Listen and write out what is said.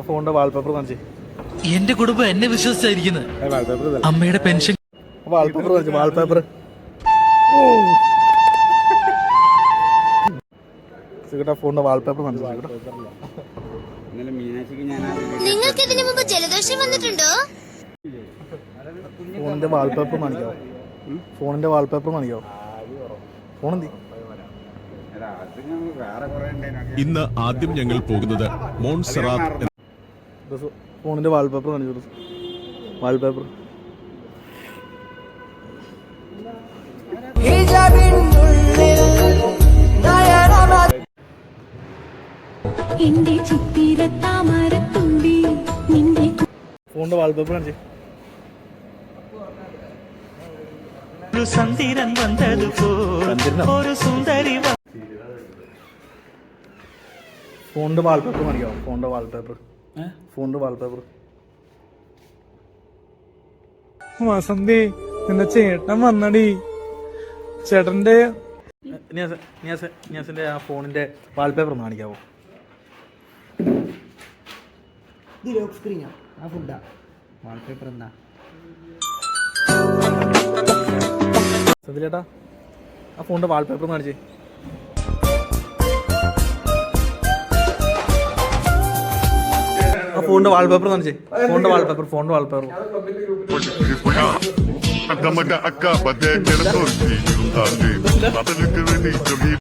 ഫോണിന്റെ വാൾപേപ്പർ കാണിച്ചേ. എന്റെ കുടുംബം എന്നെ വിശ്വസിച്ചായിരിക്കുന്നത്. അമ്മയുടെ പെൻഷൻ വാൾപേപ്പർ കാണിച്ചു. വാൾപേപ്പർ ഫോണിന്റെ വാൾപേപ്പർ കാണിച്ചു. നിങ്ങൾക്ക് ഇതിനു മുമ്പ് ജലദോഷം വന്നിട്ടുണ്ടോ? ഫോണിന്റെ വാൾപേപ്പർ കാണിക്കാവോ? ഫോണിന്റെ വാൾപേപ്പർ കാണിക്കാവോ? ഫോണെന്തി? ഇന്ന് ആദ്യം ഞങ്ങൾ പോകുന്നത് മോൺസറാത്ത്. ഫോണിന്റെ വാൾപേപ്പർ കാണിച്ചു. വാൾപേപ്പർ ഫോണിന്റെ വാൾപേപ്പർ കാണിച്ചു. സന്ധിരൻ വന്നത് ഒരു സുന്ദരി. ഫോണിന്റെ വാൾപേപ്പർ കാണിക്കാവോ? ഫോണിന്റെ വാൾപേപ്പർ. ഫോണിന്റെ വാൾപേപ്പർ. വസന്തി നിന്റെ ചേട്ടൻ വന്നടി. ചേട്ടന്റെ നിയാസിന്റെ ആ ഫോണിന്റെ വാൾപേപ്പർ ഒന്ന് കാണിക്കാവോ? വാൾപേപ്പർ എന്താ സതിലേട്ടാ ആ ഫോണിന്റെ വാൾപേപ്പർ ഒന്ന് കാണിച്ചേ. ആ ഫോണിന്റെ വാൾപേപ്പർ കാണിച്ചേ. ഫോണിന്റെ വാൾപേപ്പർ. ഫോണിന്റെ wallpaper. Acaba de acaba de ter sorte, não tá vendo? Nada de que nem